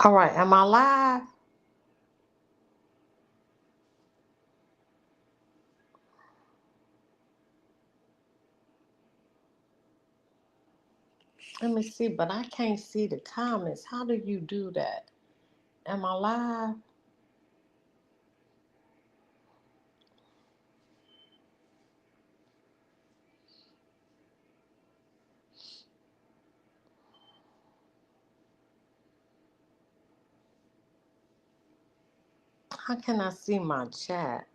All right, am I live? Let me see, but I can't see the comments. How do you do that? Am I live? How can I see my chat?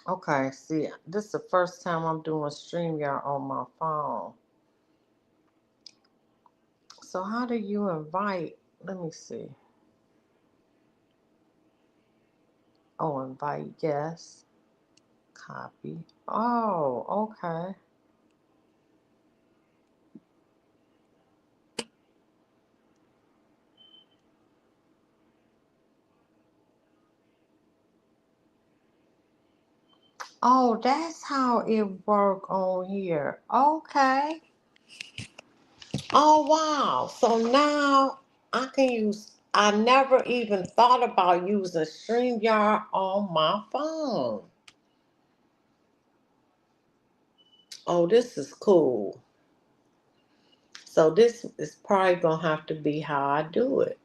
Okay, see, this is the first time I'm doing StreamYard on my phone. So how do you invite? Let me see. Oh, invite guests. Copy. Oh, okay. Oh, that's how it work on here. Okay. Oh, wow. So now I can use, I never even thought about using StreamYard on my phone. Oh, this is cool. So this is probably going to have to be how I do it.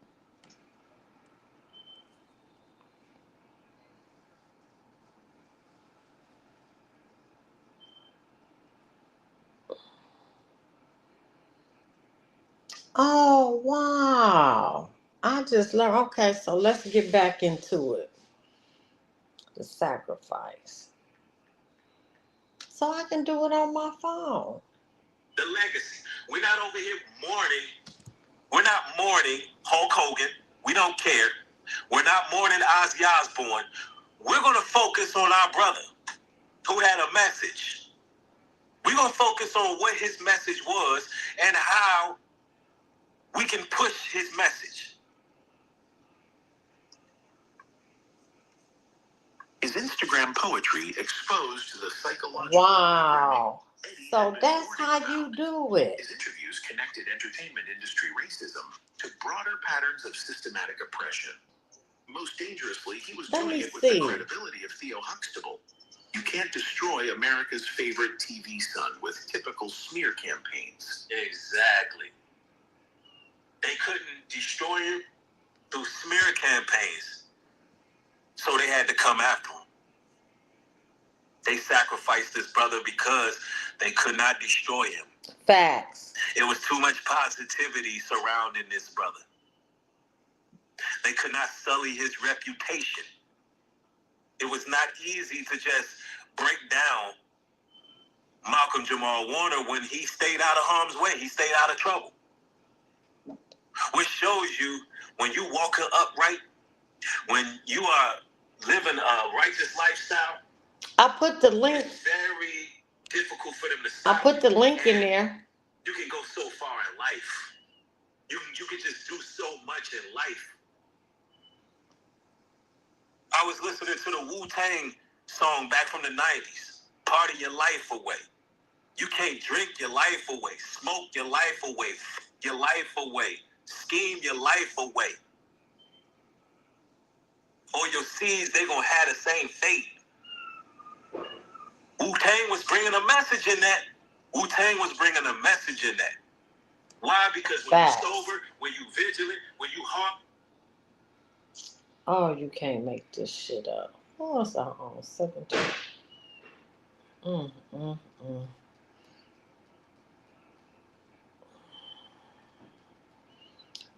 Oh, wow. I just learned. Okay, so let's get back into it. The sacrifice. So I can do it on my phone. The legacy. We're not over here mourning. We're not mourning Hulk Hogan. We don't care. We're not mourning Ozzy Osbourne. We're going to focus on our brother who had a message. We're going to focus on what his message was and how we can push his message. Is Instagram poetry exposed to the psychological? Wow. So that's how you do it. His interviews connected entertainment industry racism to broader patterns of systematic oppression. Most dangerously, he was doing it with the credibility of Theo Huxtable. You can't destroy America's favorite TV son with typical smear campaigns. Exactly. They couldn't destroy him through smear campaigns, so they had to come after him. They sacrificed this brother because they could not destroy him. Facts. It was too much positivity surrounding this brother. They could not sully his reputation. It was not easy to just break down Malcolm Jamal Warner when he stayed out of harm's way. He stayed out of trouble. Which shows you when you walk upright, when you are living a righteous lifestyle. I put the link. It's very difficult for them to stop. I put the link in there. You can go so far in life. You can just do so much in life. I was listening to the Wu-Tang song back from the 90s. Party your life away. You can't drink your life away, smoke your life away, your life away, scheme your life away. Or your seeds, they're going to have the same fate. Wu-Tang was bringing a message in that. Wu-Tang was bringing a message in that. Why? Because when you're sober, when you vigilant, when you hard. Oh, you can't make this shit up. What's our own 17? Mm, mm, mm. You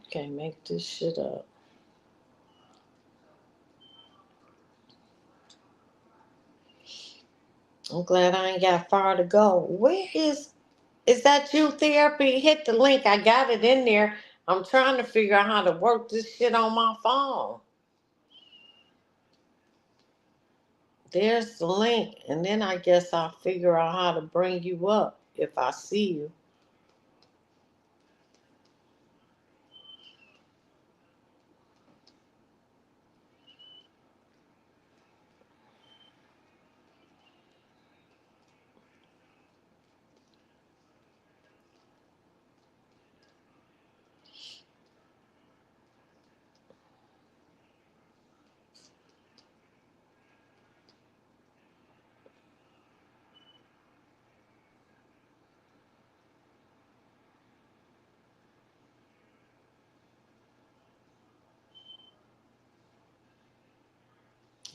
can't make this shit up. I'm glad I ain't got far to go. Where is that you therapy? Hit the link. I got it in there. I'm trying to figure out how to work this shit on my phone. There's the link, and then I guess I'll figure out how to bring you up if I see you.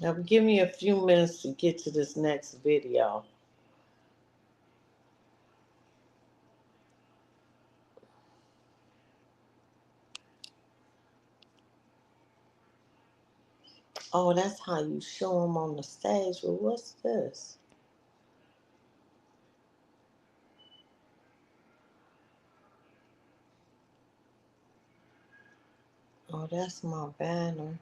Now, give me a few minutes to get to this next video. Oh, that's how you show them on the stage. Well, what's this? Oh, that's my banner.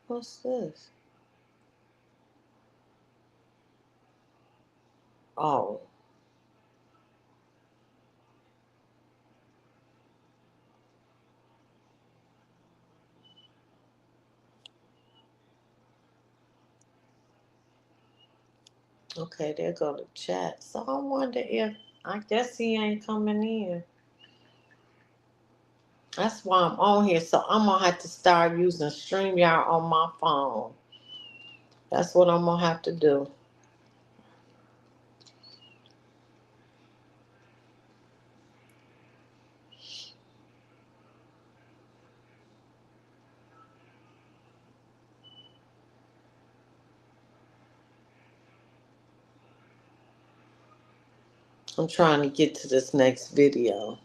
What's this? Oh, okay, there go the chat. So I wonder if, I guess he ain't coming in. That's why I'm on here. So I'm going to have to start using StreamYard on my phone. That's what I'm going to have to do. I'm trying to get to this next video.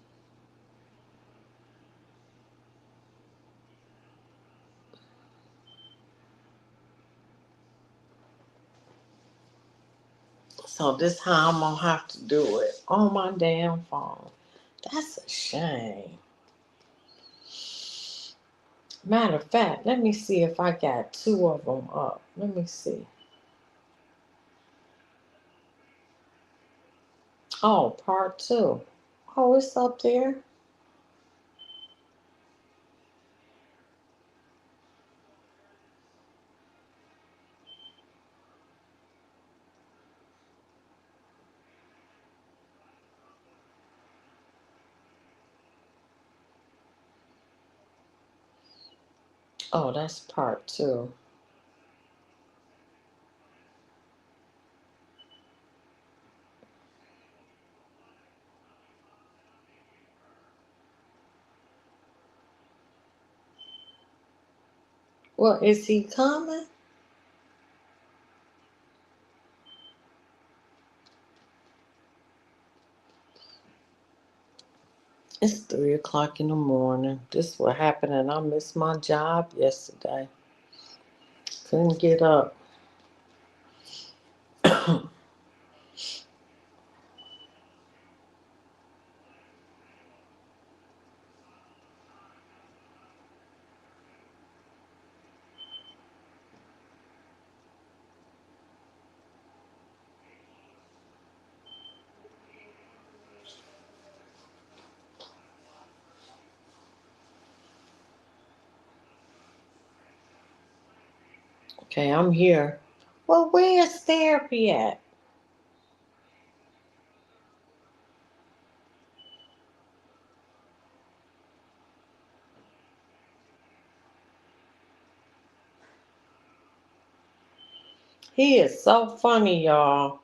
So this how I'm going to have to do it on my damn phone. That's a shame. Matter of fact, let me see if I got two of them up. Let me see. Oh, part two. Oh, it's up there. Oh, that's part two. Well, is he coming? It's 3 o'clock in the morning. This is what happened, and I missed my job yesterday. Couldn't get up. Okay, I'm here. Well, where's therapy at? He is so funny, y'all.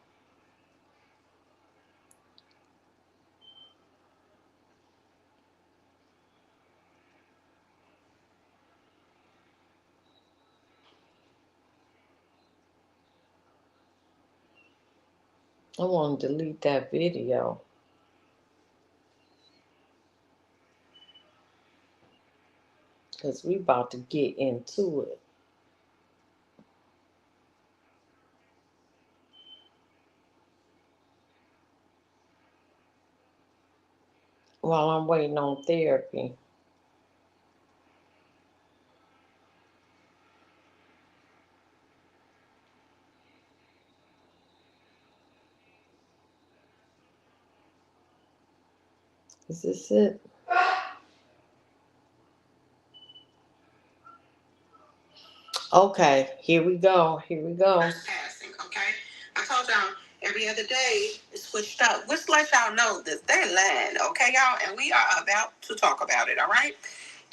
I want to delete that video because we about to get into it. while I'm waiting on therapy. Is this it? Okay, here we go. Here we go. Passing, okay? I told y'all every other day it switched up. Just let y'all know that they're lying, okay, y'all? And we are about to talk about it, all right?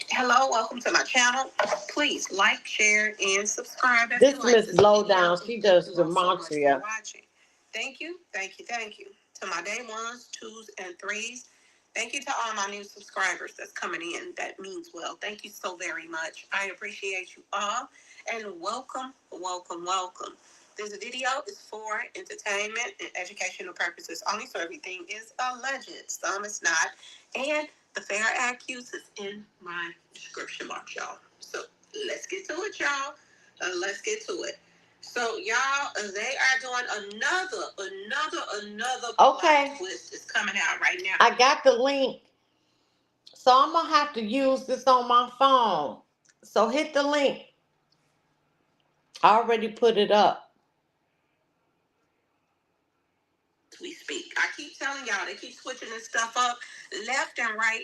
Hello, welcome to my channel. Please like, share, and subscribe. If This you like Miss this Lowdown, video. she does Thank you all so much gematria. for watching. Thank you, thank you, thank you. To my day ones, twos, and threes. Thank you to all my new subscribers that's coming in. That means well. Thank you so very much. I appreciate you all. And welcome, welcome, welcome. This video is for entertainment and educational purposes only, so everything is alleged. Some is not. And the fair accuse is in my description box, y'all. So let's get to it, y'all. Let's get to it. So y'all, they are doing another Okay. plot twist is coming out right now. I got the link. So I'm gonna have to use this on my phone. So hit the link. I already put it up. We speak. I keep telling y'all, they keep switching this stuff up left and right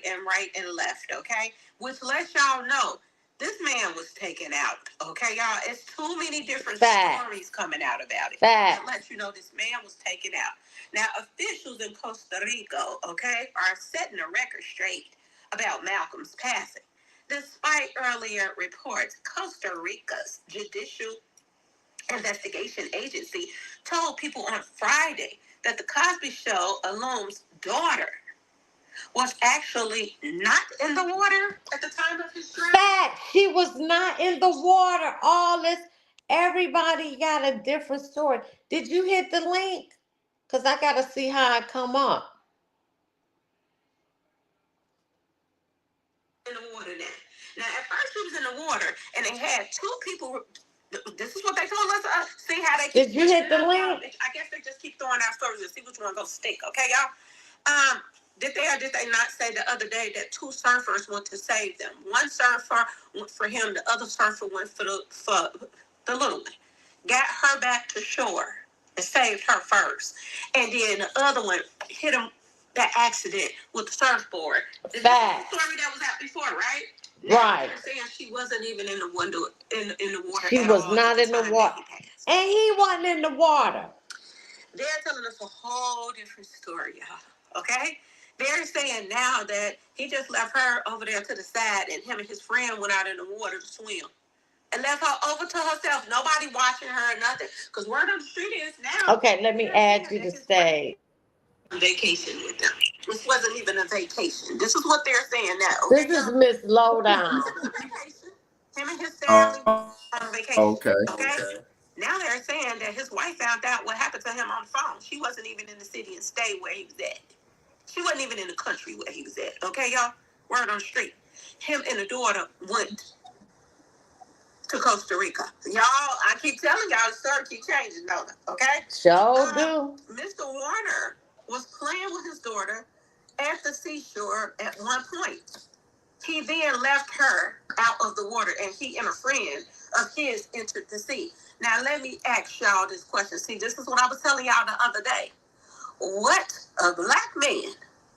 and left, okay? Which lets y'all know this man was taken out, okay, y'all? It's too many different stories coming out about it. That lets you know this man was taken out. Now, officials in Costa Rica, okay, are setting the record straight about Malcolm's passing. Despite earlier reports, Costa Rica's judicial investigation agency told people on Friday that the Cosby Show alum's daughter was actually not in the water at the time of his drowning. Fact, she was not in the water. All this, everybody got a different story. Did you hit the link? Because I got to see how I come up. In the water now. Now, at first she was in the water, and they had two people. This is what they told us. See how they keep. Did you hit the link? I guess they just keep throwing out stories to see which one goes stick. Okay, y'all. Did they or did they not say the other day that two surfers went to save them? One surfer went for him. The other surfer went for the little one. Got her back to shore and saved her first, and then the other one hit him. That accident with the surfboard. This is the story that was out before, right? Now right. They're saying she wasn't even in the window in the water. She was not in the water, and he wasn't in the water. They're telling us a whole different story, y'all. Okay? They're saying now that he just left her over there to the side, and him and his friend went out in the water to swim. And left her over to herself. Nobody watching her or nothing. Because word on the street is now. Okay, let me add you to stage. Vacation with them. This wasn't even a vacation. This is what they're saying now. Okay? This is Miss Lowdown. Him and his family on vacation. Okay. Now they're saying that his wife found out what happened to him on the phone. She wasn't even in the city and state where he was at. She wasn't even in the country where he was at. Okay, y'all? Word on the street. Him and the daughter went to Costa Rica. Y'all, I keep telling y'all the story keep changing, don't it? Okay? Sure do. Mr. Warner was playing with his daughter at the seashore at one point. He then left her out of the water, and he and a friend of his entered the sea. Now, let me ask y'all this question. See, this is what I was telling y'all the other day. What a black man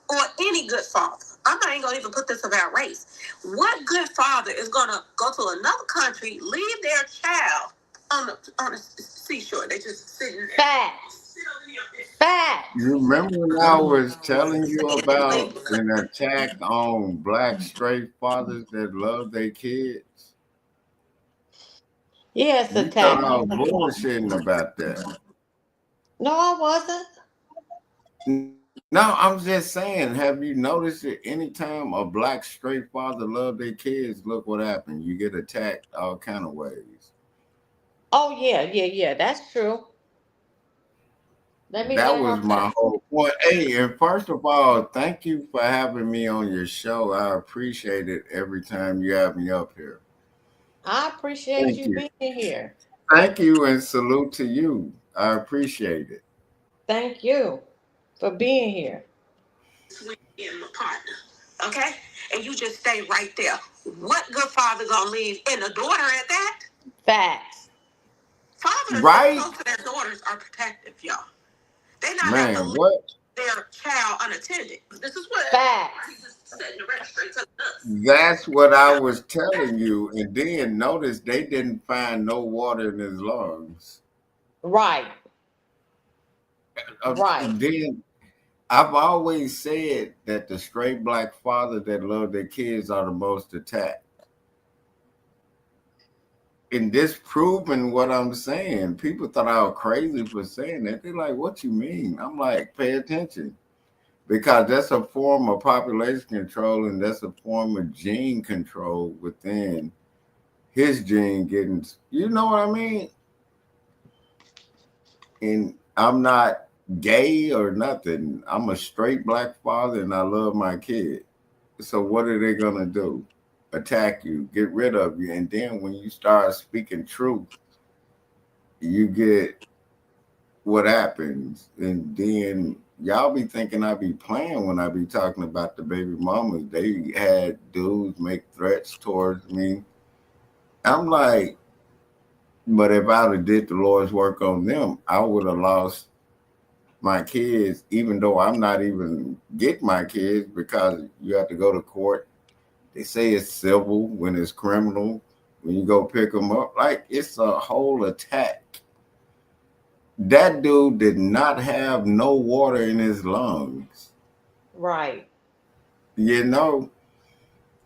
or any good father, I'm not even going to even put this about race. What good father is going to go to another country, leave their child on the seashore? They just sitting there. Facts. Facts. You remember when I was telling you about an attack on black straight fathers that love their kids? Yes, You attack. thought I was bullshitting about that. No, I wasn't. No, I'm just saying, have you noticed that anytime a black straight father love their kids, look what happened. You get attacked all kind of ways. Oh, yeah. That's true. Let me That let was her my whole point. Hey, and first of all, thank you for having me on your show. I appreciate it every time you have me up here. I appreciate Thank you you. being here. Thank you, and salute to you. I appreciate it. Thank you for being here. And my partner. Okay? And you just stay right there. What good father gonna leave and a daughter at that? Facts. Fathers that Right? close to their daughters are protective, y'all. They not have to Man, leave what? their child unattended. This is what Facts. Jesus said in the registry to us. That's what I was telling you. And then notice they didn't find no water in his lungs. Right. Right. Then I've always said that the straight black fathers that love their kids are the most attacked. And this proving what I'm saying. People thought I was crazy for saying that. They're like, what you mean? I'm like, pay attention. Because that's a form of population control and that's a form of gene control within his gene getting, you know what I mean? And I'm not gay or nothing. I'm a straight black father and I love my kid. So what are they gonna do? Attack you, get rid of you. And then when you start speaking truth, you get what happens. And then y'all be thinking I be playing when I be talking about the baby mamas. They had dudes make threats towards me. I'm like, but if I'd have did the Lord's work on them, I would have lost my kids, even though I'm not even get my kids because you have to go to court. They say it's civil when it's criminal. When you go pick them up, like it's a whole attack. That dude did not have no water in his lungs, Right. you know.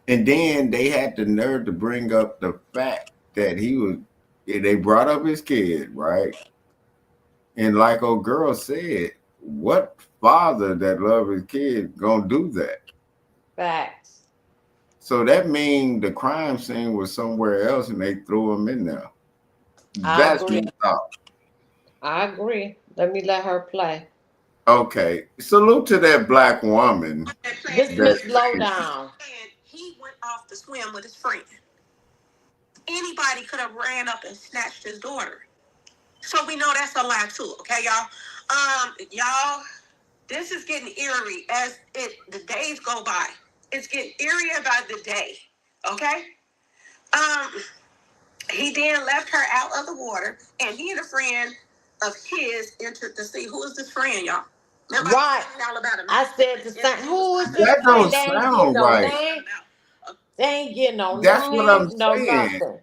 And then they had the nerve to bring up the fact that he was. They brought up his kid, right? And like old girl said, what father that love his kid gonna do that? Facts. So that means the crime scene was somewhere else and they threw him in there. I That's my agree. thought. I agree. Let me let her play. Okay. Salute to that black woman This that Miss said, Lowdown. And he went off to swim with his friend. Anybody could have ran up and snatched his daughter. So we know that's a lie too, okay, y'all? Y'all, this is getting eerie as the days go by. It's getting eerier by the day, okay? Um, he then left her out of the water, and he and a friend of his entered the sea. Who is this friend, y'all? Remember Right. all about him. I said the same. Who is this that friend? don't They ain't getting sound no right. name. They ain't getting no That's what name, I'm no saying. nothing.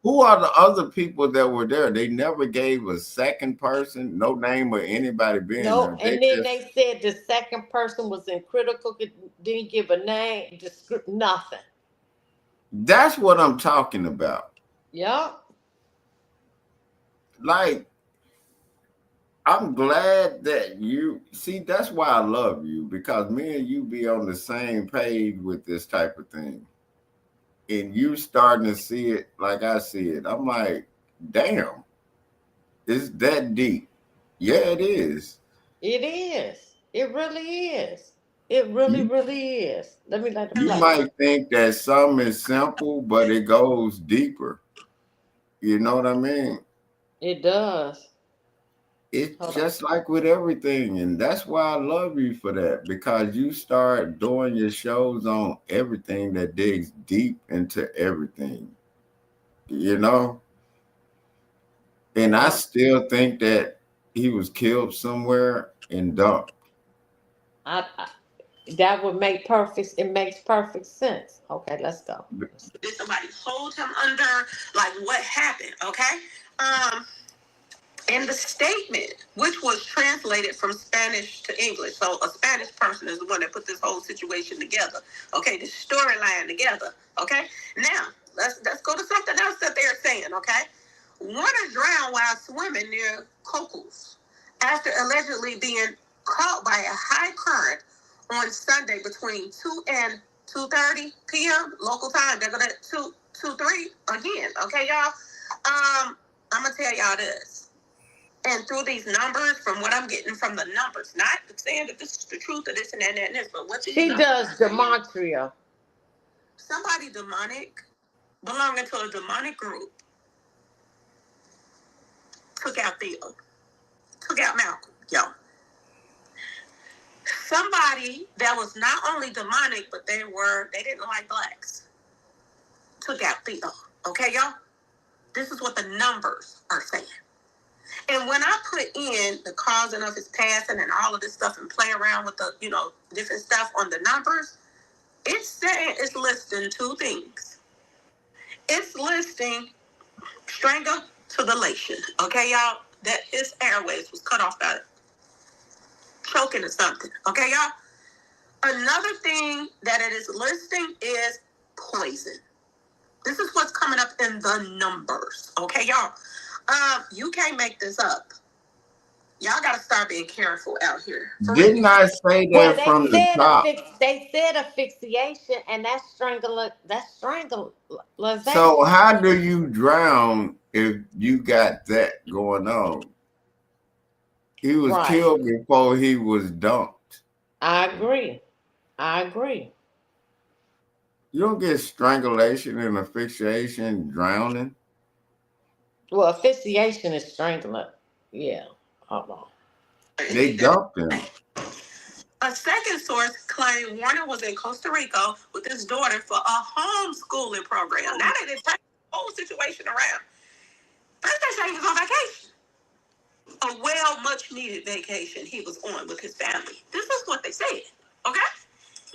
Who are the other people that were there? They never gave a second person, no name of anybody being No, there. They and then just, they said the second person was in critical, didn't give a name, nothing. that's what I'm talking about. Yup. Like, I'm glad that you see, that's why I love you because me and you be on the same page with this type of thing. And you starting to see it like I see it. I'm like, damn, it's that deep. Yeah, it is. It is. It really is. It really, You really is. Let me let it you play. might think that something is simple, but it goes deeper. You know what I mean? It does. It's Hold on. just like with everything. And that's why I love you for that, because you start doing your shows on everything that digs deep into everything, you know? And I Yep. still think that he was killed somewhere and dumped. I that would make perfect. It makes perfect sense. Okay, let's go. Did somebody hold him under? Like, what happened? Okay. Um, in the statement, which was translated from Spanish to English, so a Spanish person is the one that put this whole situation together. Okay, this storyline together. Okay. Now let's go to something else that they're saying. Okay. Warner drowned while swimming near Cocos after allegedly being caught by a high current on Sunday between 2 and 2:30 p.m. local time. They're gonna 2:03 again. Okay, y'all. I'm gonna tell y'all this. And through these numbers, from what I'm getting from the numbers, not saying that this is the truth of this and that and this, but what these She numbers does are saying, gematria. somebody demonic, belonging to a demonic group, took out Theo, took out Malcolm, yo. somebody that was not only demonic, but they didn't like blacks, took out Theo. Okay, y'all? This is what the numbers are saying. And when I put in the causing of his passing and all of this stuff and play around with the, different stuff on the numbers, it's saying it's listing two things. It's listing strangulation. Okay, y'all? That his airways was cut off by choking or something. Okay, y'all? Another thing that it is listing is poison. This is what's coming up in the numbers. Okay, y'all? You can't make this up. Y'all got to start being careful out here. Didn't I say Well, that from the top? they said asphyxiation, and that's strangulation. So how do you drown if you got that going on? He was killed before he was dumped. I agree. You don't get strangulation and asphyxiation drowning. Well, asphyxiation is strangling. Yeah. Hold on. They dumped him. A second source claimed Warner was in Costa Rica with his daughter for a homeschooling program. Now they didn't take the whole situation around. First they say he was on vacation. A much needed vacation he was on with his family. This is what they said. Okay?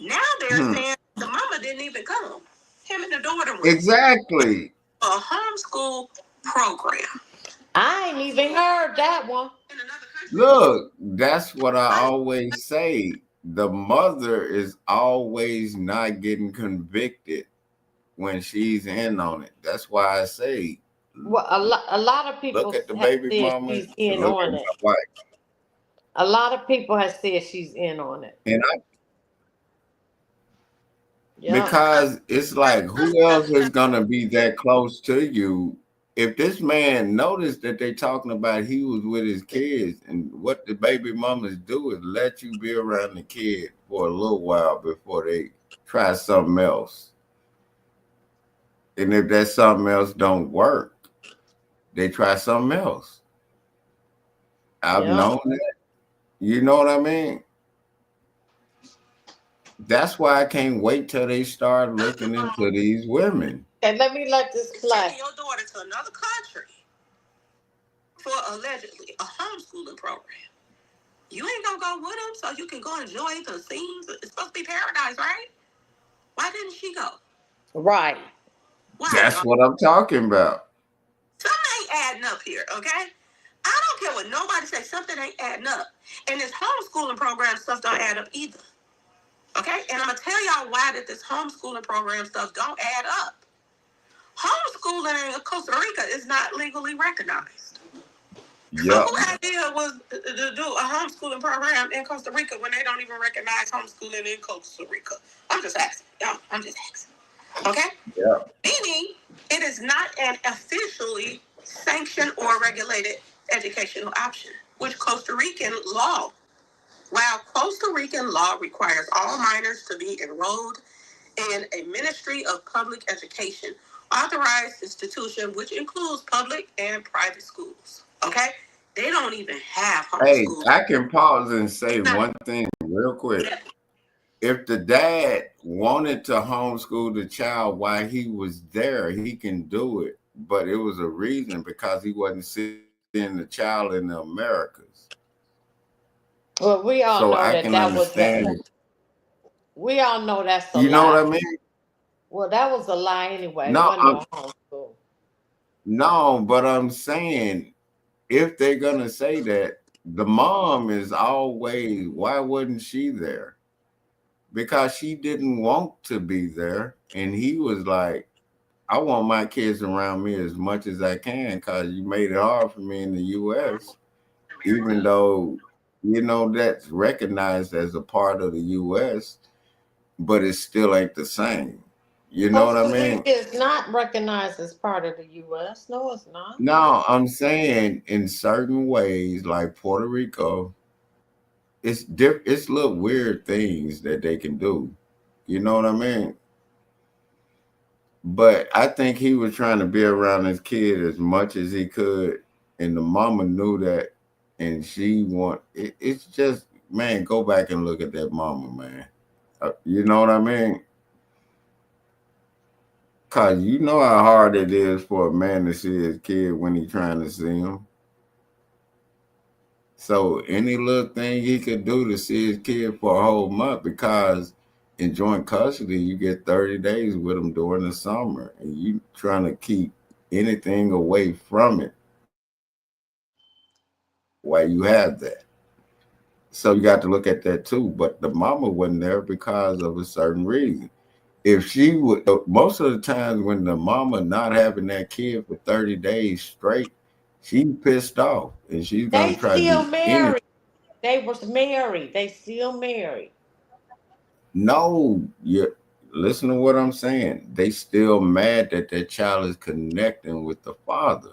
Now they're saying the mama didn't even come. Him and the daughter went. Exactly. A homeschool program. I ain't even heard that one. In another country. Look, that's what I always say. The mother is always not getting convicted when she's in on it. That's why I say, well, a lot of people look at the baby mama. She's in on it. A lot of people have said she's in on it. And because it's like, who else is gonna be that close to you? If this man noticed that they talking about he was with his kids, and what the baby mamas do is let you be around the kid for a little while before they try something else. And if that something else don't work, they try something else. I've known that. You know what I mean? That's why I can't wait till they start looking into these women. And let me let this play. Taking your daughter to another country for allegedly a homeschooling program. You ain't gonna go with them so you can go enjoy the scenes. It's supposed to be paradise, right? Why didn't she go? Right. Why? That's what I'm talking about. Something ain't adding up here, okay? I don't care what nobody says. Something ain't adding up. And this homeschooling program stuff don't add up either. Okay? And I'm going to tell y'all why that this homeschooling program stuff don't add up. Homeschooling in Costa Rica is not legally recognized. Yep. So whose idea was to do a homeschooling program in Costa Rica when they don't even recognize homeschooling in Costa Rica? I'm just asking. Y'all, I'm just asking. Okay? Yeah. Meaning, it is not an officially sanctioned or regulated educational option, which Costa Rican law, while Costa Rican law requires all minors to be enrolled in a Ministry of Public Education authorized institution, which includes public and private schools. Okay? They don't even have homeschool. Hey, I can pause and say one thing real quick. Yeah. If the dad wanted to homeschool the child while he was there, he can do it. But it was a reason, because he wasn't seeing the child in the Americas. Well, we all know that was that. We all know that's a lie. You know what I mean? Well, that was a lie anyway. No, homeschool. No, but I'm saying, if they're gonna say that, the mom is always, why wasn't she there? Because she didn't want to be there. And he was like, I want my kids around me as much as I can, because you made it hard for me in the US, even though, that's recognized as a part of the US, but it still ain't the same. You know what I mean? It's not recognized as part of the US. No, it's not. No, I'm saying in certain ways, like Puerto Rico, it's little weird things that they can do. You know what I mean? But I think he was trying to be around his kid as much as he could, and the mama knew that, and she it's just man, go back and look at that mama, man. You know what I mean? Cause you know how hard it is for a man to see his kid when he trying to see him. So any little thing he could do to see his kid for a whole month, because in joint custody you get 30 days with him during the summer, and you trying to keep anything away from it while you have that. So you got to look at that too. But the mama wasn't there because of a certain reason. If she would, most of the times when the mama not having that kid for 30 days straight, she pissed off and she's gonna They try to still do anything. married. They was married. They still married. No, you listen to what I'm saying. They still mad that their child is connecting with the father.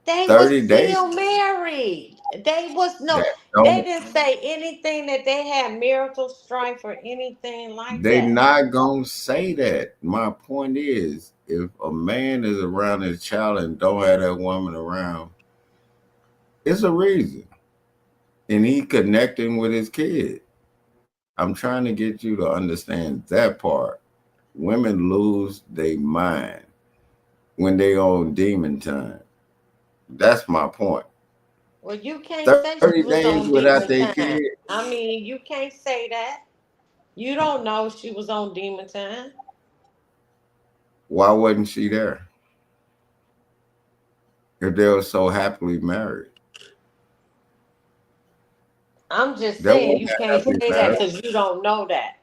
They was 30 days still married. They was no. that They don't didn't say anything that they had marital strife or anything like they that. not gonna say that. My point is, if a man is around his child and don't have that woman around, it's a reason. And he connecting with his kid. I'm trying to get you to understand that part. Women lose their mind when they on demon time. That's my point. Well, you can't say 30 she was days on without demon their time. kid. I mean, you can't say that. You don't know she was on demon time. Why wasn't she there if they were so happily married? I'm just That saying wasn't you a can't happy say that marriage. because you don't know that.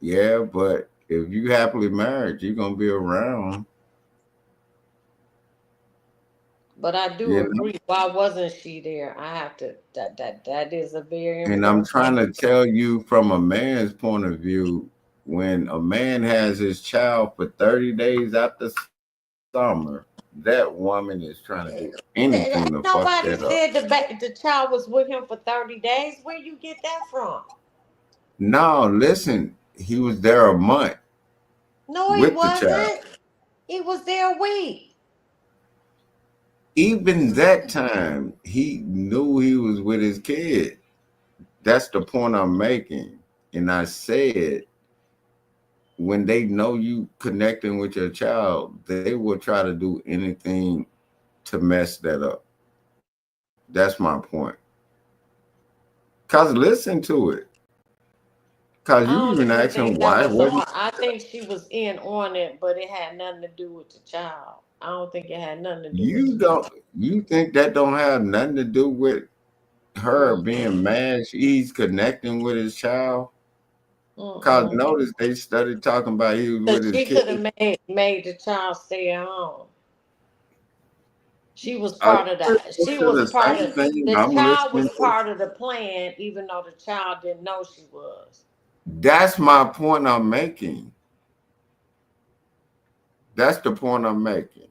Yeah, but if you happily married, you're gonna be around, But I do you know. agree. Why wasn't she there? I have to. That is a very And I'm important trying thing. to tell you from a man's point of view, when a man has his child for 30 days after summer, that woman is trying to do anything to fuck that Nobody up. said the child was with him for 30 days. Where you get that from? No, listen, he was there a month No, he with the child. wasn't. He was there a week. Even that time, he knew he was with his kid. That's the point I'm making. And I said, when they know you connecting with your child, they will try to do anything to mess that up. That's my point. Cause listen to it. Cause I you don't even even asked him think that why was a wasn't part. I think she was in on it, but it had nothing to do with the child. I don't think it had nothing to do with you the child. don't you think that don't have nothing to do with her being Mm-mm. mad he's connecting with his child? Cause Mm-mm. notice they started talking about he was with Because his she kid. could have made the child stay at home. She was Are part of you that. listening She to was the part same of thing the I'm child listening was to? part of the plan, even though the child didn't know she was. That's my point I'm making. That's the point I'm making.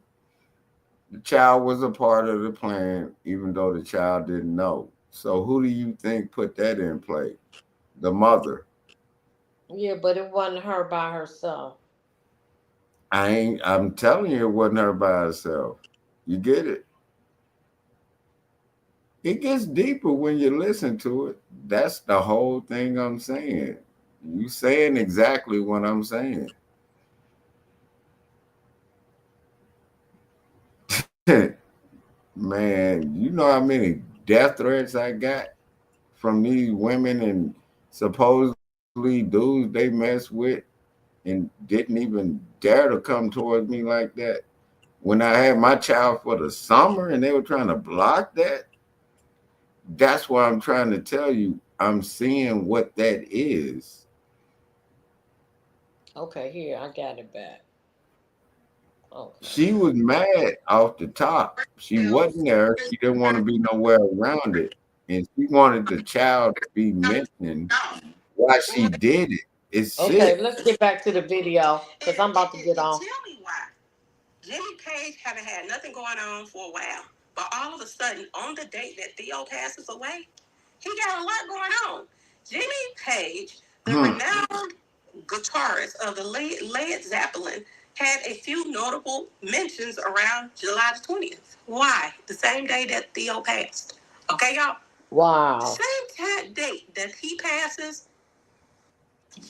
The child was a part of the plan, even though the child didn't know. So who do you think put that in play? The mother. Yeah, but it wasn't her by herself. I'm telling you it wasn't her by herself. You get it? It gets deeper when you listen to it. That's the whole thing I'm saying. You saying exactly what I'm saying. Man, you know how many death threats I got from these women and supposedly dudes they mess with and didn't even dare to come towards me like that. When I had my child for the summer and they were trying to block that, that's why I'm trying to tell you I'm seeing what that is. Okay, here, I got it back. Okay. She was mad off the top. She wasn't there. She didn't want to be nowhere around it. And she wanted the child to be mentioned why she did it. It's Okay, sick. let's get back to the video because I'm about to get off. Tell me why. Jimmy Page haven't had nothing going on for a while, but all of a sudden, on the date that Theo passes away, he got a lot going on. Jimmy Page, the Hmm. renowned guitarist of the Led Zeppelin, had a few notable mentions around July the 20th. Why? The same day that Theo passed. Okay, y'all? Wow. Same date that he passes,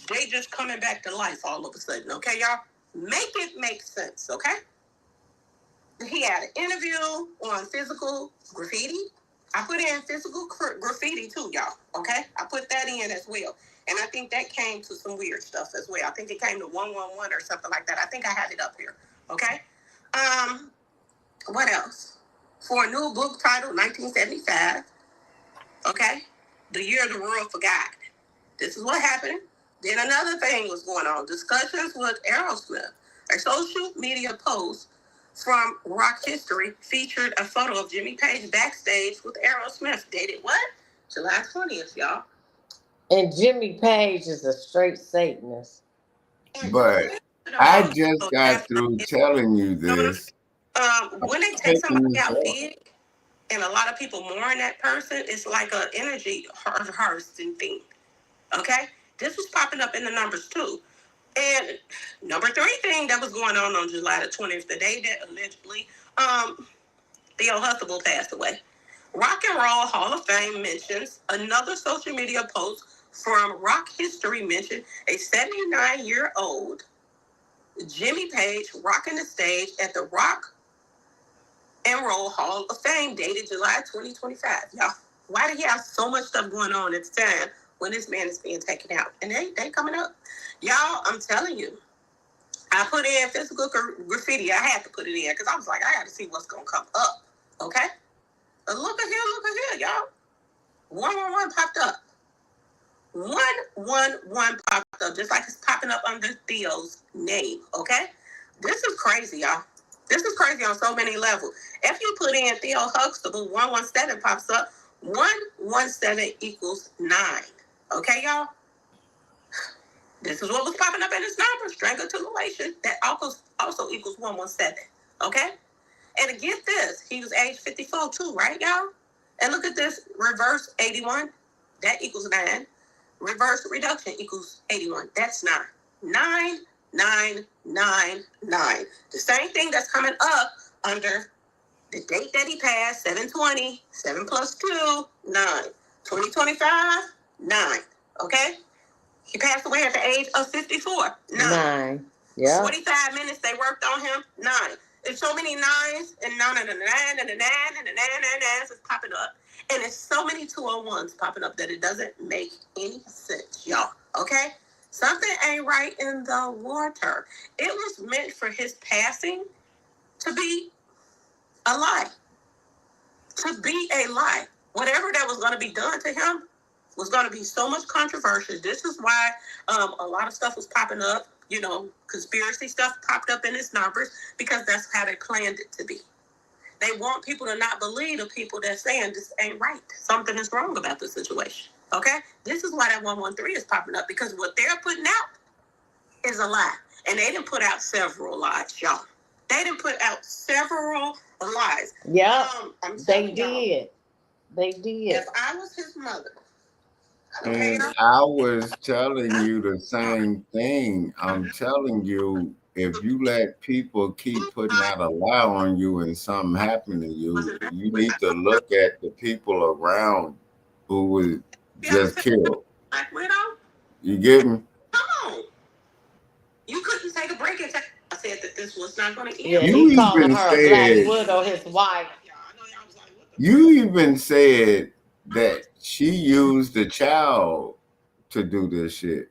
they just coming back to life all of a sudden. Okay, y'all? Make it make sense, okay? He had an interview on physical graffiti. I put in physical graffiti too, y'all. Okay, I put that in as well, and I think that came to some weird stuff as well. I think it came to 111 or something like that. I think I had it up here. Okay, what else? For a new book titled 1975. Okay, the year the world forgot. This is what happened. Then another thing was going on. Discussions with Aerosmith. A social media post from Rock History featured a photo of Jimmy Page backstage with Aerosmith. Dated what? July 20th, y'all. And Jimmy Page is a straight Satanist. But I just got through telling you this. When they take somebody out big and a lot of people mourn that person, it's like an energy harvesting thing. Okay? This was popping up in the numbers too. And number 3 thing that was going on July the 20th, the day that allegedly Theo Huxtable passed away. Rock and Roll Hall of Fame mentions another social media post from Rock History mentioned a 79-year-old Jimmy Page rocking the stage at the Rock and Roll Hall of Fame dated July 2025. Y'all, why do you have so much stuff going on at the time when this man is being taken out? And they coming up. Y'all, I'm telling you, I put in physical graffiti. I had to put it in because I was like, I got to see what's going to come up. Okay? Look at here, y'all. 111 popped up. 111 popped up, just like it's popping up under Theo's name. Okay? This is crazy, y'all. This is crazy on so many levels. If you put in Theo Huxtable, 117 pops up. 117 equals 9. Okay, y'all? This is what was popping up in his number. Strangulation. That also equals 117. Okay? And to get this, he was age 54 too, right, y'all? And look at this. Reverse 81. That equals 9. Reverse reduction equals 81. That's 9. 9, 9, 9, 9. The same thing that's coming up under the date that he passed, 720, 7 plus 2, 9. 2025, 9. Okay? He passed away at the age of 54. 9. Yeah. 45 minutes they worked on him. 9. There's so many 9s and 9 and a 9 and a 9 and a 9 and 9 is popping up. And there's so many 201s popping up that it doesn't make any sense, y'all. Okay? Something ain't right in the water. It was meant for his passing to be a lie. To be a lie. Whatever that was going to be done to him was going to be so much controversy. This is why a lot of stuff was popping up. You know, conspiracy stuff popped up in his numbers because that's how they planned it to be. They want people to not believe the people that's saying this ain't right. Something is wrong about the situation. Okay? This is why that 113 is popping up, because what they're putting out is a lie. And they didn't put out several lies, y'all. They didn't put out several lies. Yeah, they did. They did. If I was his mother, and I was telling you the same thing. I'm telling you, if you let people keep putting out a lie on you and something happened to you, you need to look at the people around who was just killed. Black Widow? You get me? Come on. You couldn't take a break and I said that this was not going to end. Yeah, he calling her a Black Widow, his wife. You even said that she used the child to do this shit.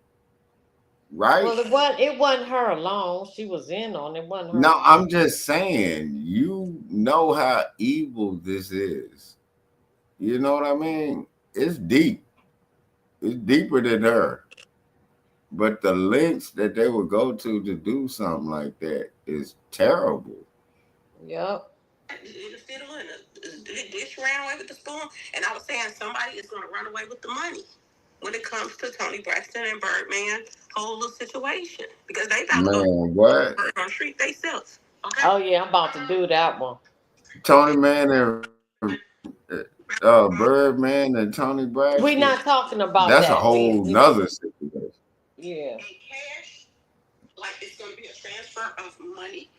Right? Well, it wasn't her alone. She was in on it. Wasn't her no, alone. I'm just saying, you know how evil this is. You know what I mean? It's deep. It's deeper than her. But the lengths that they would go to do something like that is terrible. Yep. The fiddle and the dish ran away with the spoon. And I was saying somebody is going to run away with the money when it comes to Tony Braxton and Birdman whole little situation, because they about to go what? on the street themselves. Okay? Oh yeah, I'm about to do that one. Tony Man and Birdman and Tony Braxton. We're not talking about that's that. a whole nother situation. Yeah. Cash, like it's going to be a transfer of money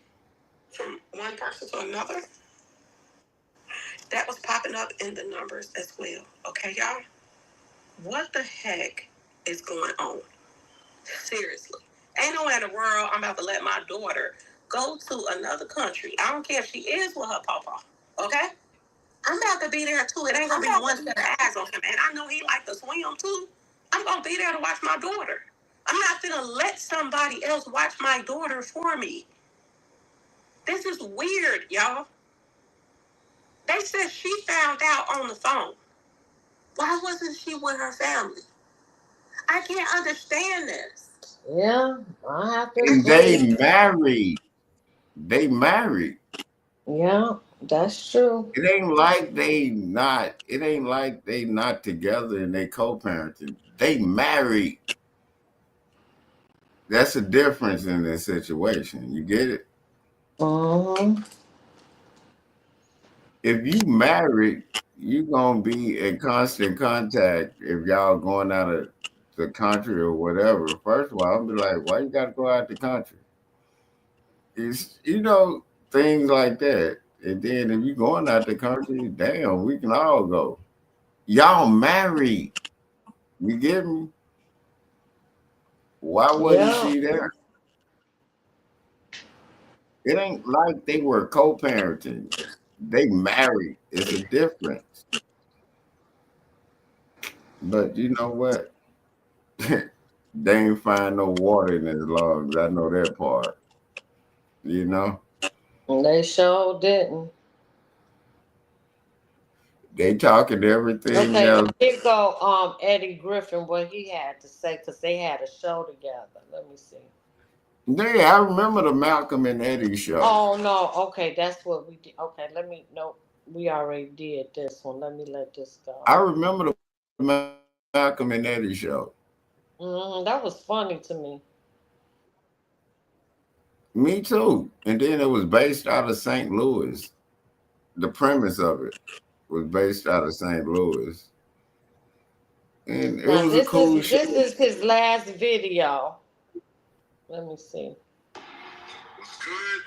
from one person to another. That was popping up in the numbers as well. Okay, y'all? What the heck is going on? Seriously. Ain't nowhere in the world I'm about to let my daughter go to another country. I don't care if she is with her papa. Okay? I'm about to be there too. It ain't gonna be one set of eyes on him. And I know he like to swim too. I'm gonna be there to watch my daughter. I'm not gonna let somebody else watch my daughter for me. This is weird, y'all. They said she found out on the phone. Why wasn't she with her family? I can't understand this. Yeah, I have to And agree. they married. They married. Yeah, that's true. It ain't like they not. It ain't like they not together and they co-parenting. They married. That's a difference in this situation. You get it? Mm-hmm. If you married, you gonna be in constant contact if y'all going out of the country or whatever. First of all, I'll be like, why you gotta go out the country? It's things like that. And then if you going out the country, damn, we can all go. Y'all married. You get me? Why wasn't Yeah. she there? It ain't like they were co-parenting. They married. It's a difference. But you know what? They ain't find no water in his lungs. I know that part. You know? They sure didn't. They talking everything Okay, else. here go Eddie Griffin, what he had to say, because they had a show together. Let me see. Yeah, I remember the Malcolm and Eddie show. Oh no, okay, that's what we did. Okay, no, we already did this one. Let me let this go. I remember the Malcolm and Eddie show. That was funny to me. Me too. And then it was based out of St. Louis. The premise of it was based out of St. Louis. And it Now was a this is cool show. this is his last video. Let me see. What's good?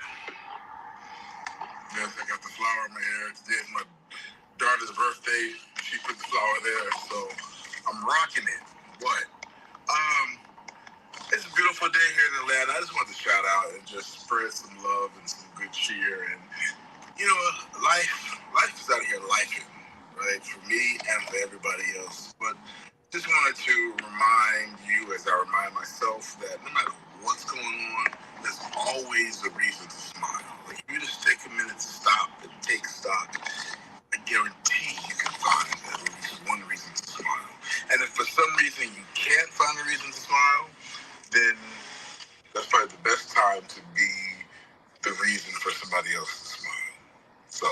Yes, I got the flower in my hair. Today's my daughter's birthday. She put the flower there, so I'm rocking it. What? It's a beautiful day here in Atlanta. I just wanted to shout out and just spread some love and some good cheer. And life is out here lifing, right? For me and for everybody else. But just wanted to remind you, as I remind myself, that no matter what's going on, there's always a reason to smile. Like, if you just take a minute to stop and take stock, I guarantee you can find at least one reason to smile. And if for some reason you can't find a reason to smile, then that's probably the best time to be the reason for somebody else to smile. So,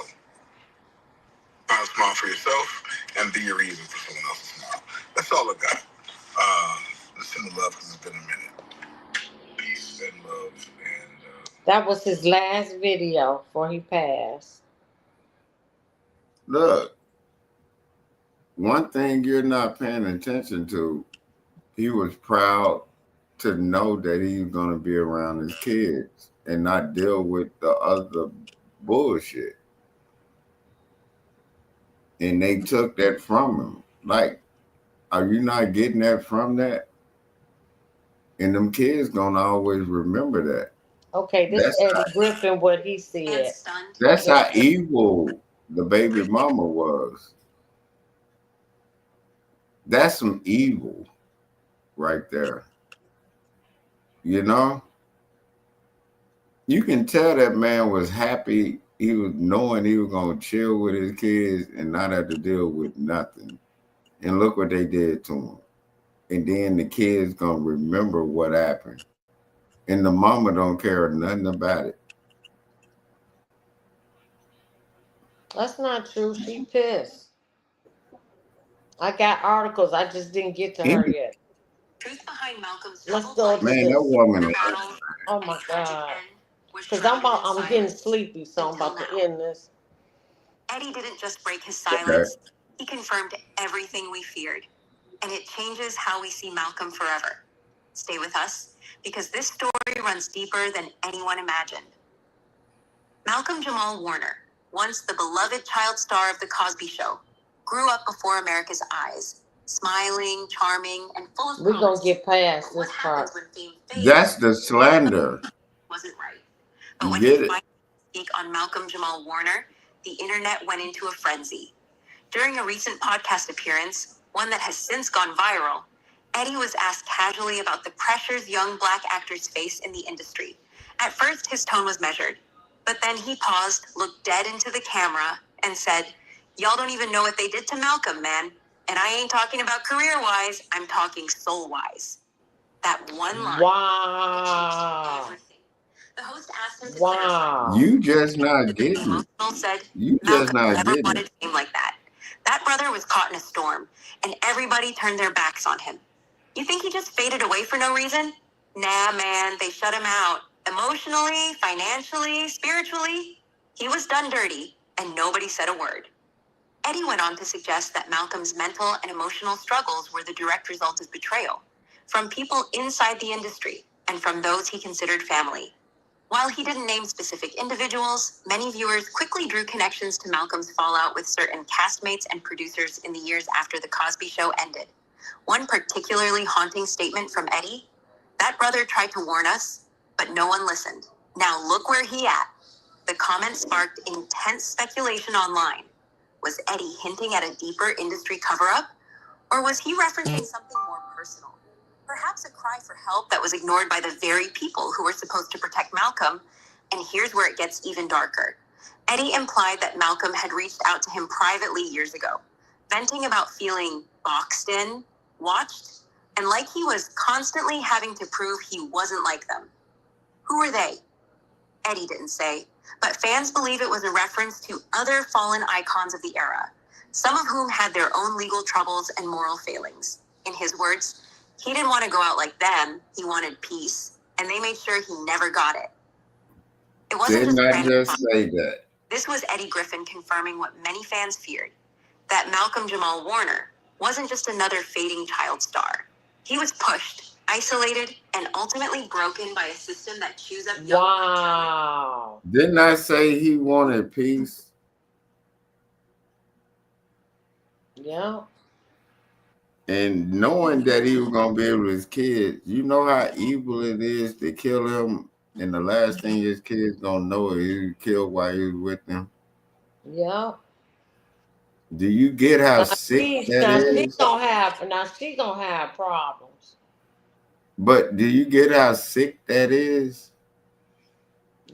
find a smile for yourself and be a reason for someone else to smile. That's all I got. Listen to love because it's been a minute. Peace and love. And That was his last video before he passed. Look, one thing you're not paying attention to, he was proud to know that he was going to be around his kids and not deal with the other bullshit. And they took that from him. Like, are you not getting that from that? And them kids gonna always remember that. Okay, this That's Eddie Griffin, what he said. that's how evil the baby mama was. That's some evil right there. You know? You can tell that man was happy. He was knowing he was gonna chill with his kids and not have to deal with nothing. And look what they did to him. And then the kids gonna remember what happened. And the mama don't care nothing about it. That's not true. She pissed. I got articles. I just didn't get to her yet. Truth behind Malcolm's Let's troubled go life. to Man, that this. woman. Oh my God. Because I'm getting sleepy, so I'm about to end this. Eddie didn't just break his Okay. silence. He confirmed everything we feared. And it changes how we see Malcolm forever. Stay with us, because this story runs deeper than anyone imagined. Malcolm Jamal Warner, once the beloved child star of The Cosby Show, grew up before America's eyes, smiling, charming, and full of promise. We're going to get past What this happens part. when fame fades? That's the slander. Wasn't right. But You when get he it? finally speak on Malcolm Jamal Warner, the internet went into a frenzy. During a recent podcast appearance, one that has since gone viral, Eddie was asked casually about the pressures young Black actors face in the industry. At first, his tone was measured, but then he paused, looked dead into the camera, and said, "Y'all don't even know what they did to Malcolm, man. And I ain't talking about career-wise, I'm talking soul-wise." That one line. Wow. Everything. The host asked him to Wow. You just not clarify. getting it. Emotional said, You just Malcolm not never getting wanted it. fame like that. That brother was caught in a storm, and everybody turned their backs on him. You think he just faded away for no reason? Nah, man, they shut him out. Emotionally, financially, spiritually. He was done dirty, and nobody said a word. Eddie went on to suggest that Malcolm's mental and emotional struggles were the direct result of betrayal from people inside the industry and from those he considered family. While he didn't name specific individuals, many viewers quickly drew connections to Malcolm's fallout with certain castmates and producers in the years after The Cosby Show ended. One particularly haunting statement from Eddie: "That brother tried to warn us, but no one listened. Now look where he at." The comment sparked intense speculation online. Was Eddie hinting at a deeper industry cover-up? Or was he referencing something more personal? Perhaps a cry for help that was ignored by the very people who were supposed to protect Malcolm. And here's where it gets even darker. Eddie implied that Malcolm had reached out to him privately years ago, venting about feeling boxed in, watched, and like he was constantly having to prove he wasn't like them. Who were they? Eddie didn't say, but fans believe it was a reference to other fallen icons of the era, some of whom had their own legal troubles and moral failings. In his words, he didn't want to go out like them, he wanted peace, and they made sure he never got it. It wasn't Didn't just I random just say that? This was Eddie Griffin confirming what many fans feared, that Malcolm Jamal Warner wasn't just another fading child star. He was pushed, isolated, and ultimately broken by a system that chews up young Wow. Didn't I say he wanted peace? Yeah. And knowing that he was gonna be able to his kids, you know how evil it is to kill him, and the last thing his kids gonna know is he was killed while he was with them. Yeah. Do you get how Now sick she that is? she gonna have problems. But do you get how sick that is?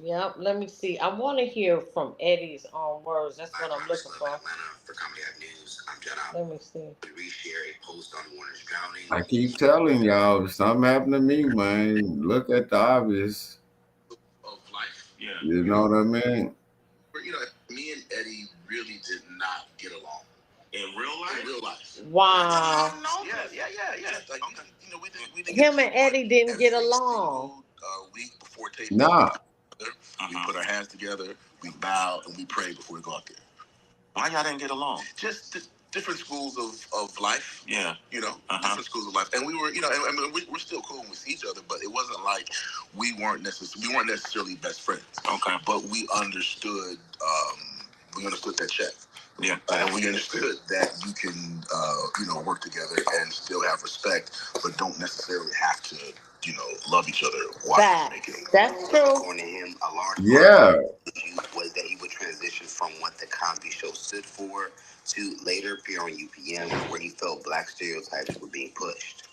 Yep. Let me see. I want to hear from Eddie's own words. That's what I'm looking for. Atlanta for Comedy Ave News. I'm Jamal. Let me see. We reshare a post on Warner's drowning. I keep telling y'all, something happened to me, man. Look at the obvious. Of life. Yeah. You know what I mean? You know, me and Eddie really did not get along. In real life? In real life. Wow. Yeah. Like, you know, we didn't Him get and Eddie didn't get every along. single, week before taping. Nah. We put our hands together, we bow, and we pray before we go out there. Why y'all didn't get along? Just different schools of life. Yeah. You know, different schools of life, and we were, you know, and we're still cool when we see each other, but it wasn't like we weren't necessarily best friends. Okay. But we understood that check. Yeah. And we understood that you can, you know, work together and still have respect, but don't necessarily have to, you know, love each other while you're making it. That's true. According to him, a large Yeah. part was that he would transition from what the Cosby Show stood for to later appear on UPN, where he felt black stereotypes were being pushed.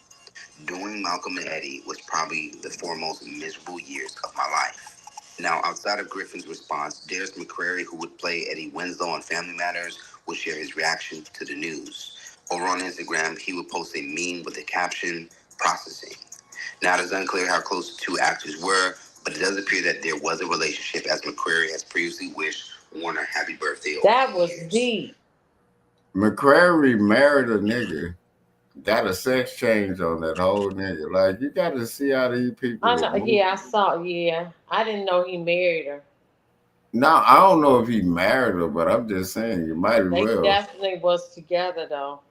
Doing Malcolm and Eddie was probably the 4 most miserable years of my life. Now, outside of Griffin's response, Darius McCrary, who would play Eddie Winslow on Family Matters, would share his reaction to the news. Over on Instagram, he would post a meme with the caption, "Processing." Now, it is unclear how close the two actors were, but it does appear that there was a relationship, as McCrary has previously wished Warner happy birthday. That was deep. McCrary married a nigga. Got a sex change on that whole nigga. Like, you got to see how these people. I know. Yeah, I saw. Yeah, I didn't know he married her. No, I don't know if he married her, but I'm just saying you might as They well. definitely was together though.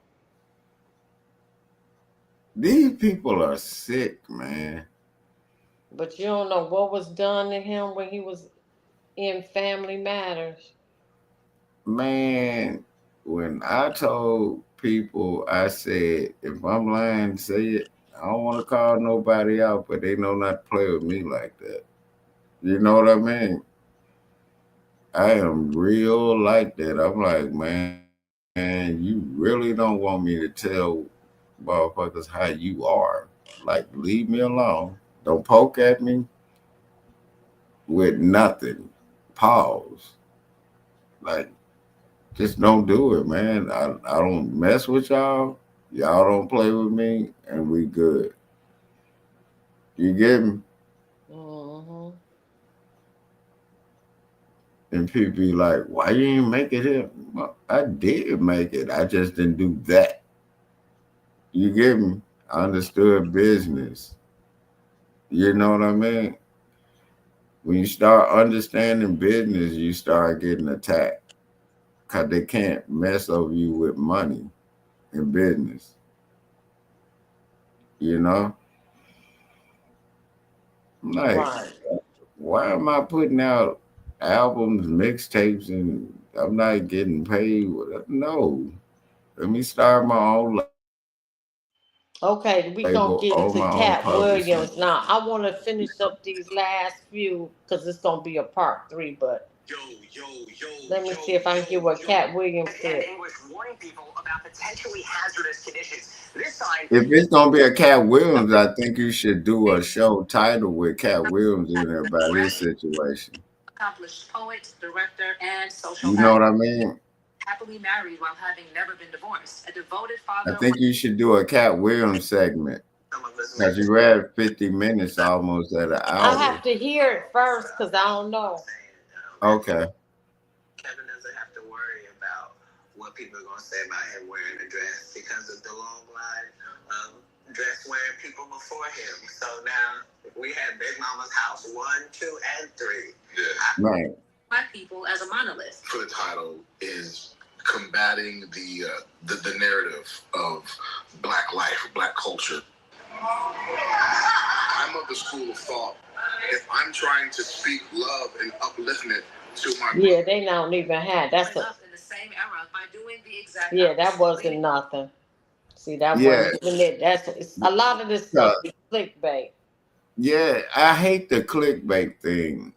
These people are sick, man. But you don't know what was done to him when he was in Family Matters. Man, when I told people, I said, if I'm lying, say it. I don't want to call nobody out, but they know not to play with me like that. You know what I mean? I am real like that. I'm like, man, you really don't want me to tell motherfuckers how you are. Like, leave me alone. Don't poke at me with nothing. Pause. Like, just don't do it, man. I don't mess with y'all. Y'all don't play with me, and we good. You get me? Mm-hmm. And people be like, why you didn't make it here? Well, I did make it. I just didn't do that. You get me? I understood business. You know what I mean? When you start understanding business, you start getting attacked because they can't mess over you with money in business. You know? I'm like, Right. why am I putting out albums, mixtapes, and I'm not getting paid? No. Let me start my own label, own my own Okay, we publishing. gonna get into Cat Williams now. I want to finish up these last few because it's gonna be a part three. But Yo, yo, yo, let me yo, see if I yo, can get what yo. Cat Williams And said. English warning people about potentially hazardous conditions. This sign. If it's gonna be a Cat Williams, I think you should do a show title with Cat Williams in there about his situation. Accomplished poet, director, and social You know activist. what I mean? Happily married while having never been divorced. A devoted I father of think you should do a Cat Williams segment some of his because mentors. you had 50 minutes almost at an I hour. have to hear it first because I don't know. Okay. Kevin doesn't have to worry about what people are going to say about him wearing a dress because of the long line of dress wearing people before him. So now we have Big Mama's house 1, 2, and 3. Yeah. Right. Black people as a monolith. For the title is combating the narrative of black life, black culture. I'm of the school of thought. If I'm trying to speak love and upliftment to my Yeah, they don't even have. That's a. in the same era by doing the exact Yeah, that wasn't nothing. See, that Yeah. wasn't even it. A lot of this Uh, stuff be clickbait. yeah. I hate the clickbait thing,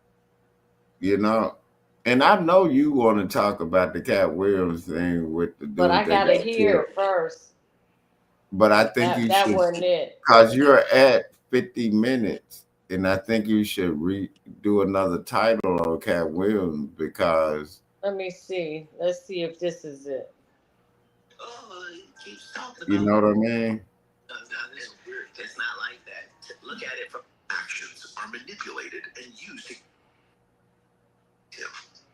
you know. And I know you want to talk about the Cat Williams thing with the But dude I that gotta got hear killed. it first. But I think That you that should, wasn't it. because you're at 50 minutes, and I think you should do another title on Cat Williams because Let me see. Let's see if this is it. Oh, he keeps talking you about know what I mean. it's weird. It's not like that. Look at it from actions are manipulated and used to him.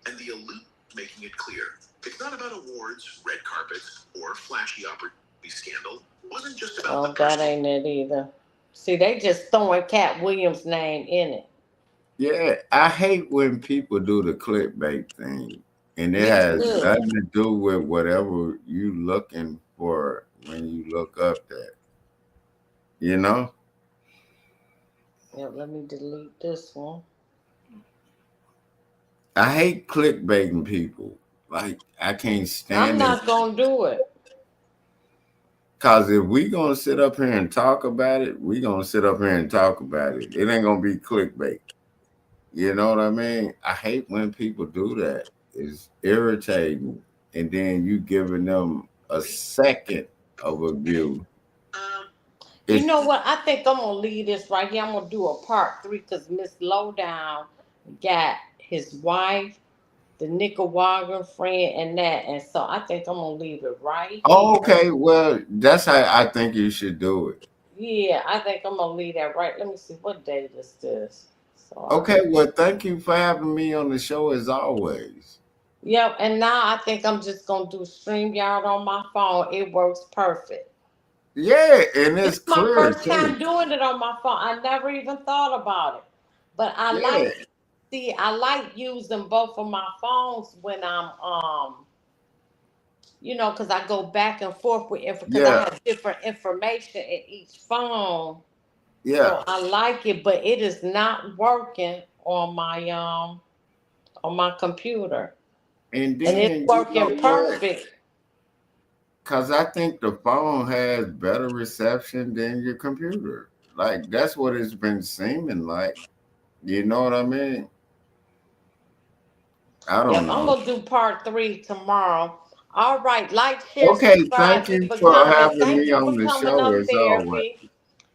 And the elite making it clear. It's not about awards, red carpets, or flashy opportunity scandal. It wasn't just about the Oh, that personal. ain't it either. See, they just throwing Cat Williams' name in it. Yeah, I hate when people do the clickbait thing, and it Me has too. nothing to do with whatever you looking for when you look up that. You know, Yeah, let me delete this one. I hate clickbaiting people. Like I can't I'm stand it. not gonna do it. Cause if we gonna sit up here and talk about it, we gonna sit up here and talk about it. It ain't gonna be clickbait. You know what I mean? I hate when people do that. It's irritating. And then you giving them a second of a view. Um, You It's know what? I think I'm gonna leave this right here. I'm gonna do a part three because Miss Lowdown got his wife, the Nicaraguan friend, and that, and so I think I'm gonna leave it right here. okay. Well, that's how I think you should do it. Yeah, I think I'm gonna leave that right. Let me see what date is this. Sorry. Okay. Well, thank you for having me on the show as always. Yep, and now I think I'm just gonna do StreamYard on my phone. It works perfect. Yeah, and This it's is my clear first too. time doing it on my phone. I never even thought about it. But I Yeah, like see, I like using both of my phones when I'm because I go back and forth with because I yeah, have different information in each phone. yeah. So I like it, but it is not working on my computer. And And then it's you know working what? perfect. Because I think the phone has better reception than your computer. Like, that's what it's been seeming like. You know what I mean? I don't Yep, I'm know. gonna do part 3 tomorrow. All right, like, share, Okay, subscribe, thank leave you a for comment. having Thank me you on for the coming show up, as always. therapy.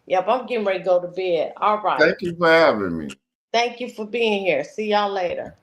Yep, I'm getting ready to go to bed. All right. Thank you for having me. Thank you for being here. See y'all later.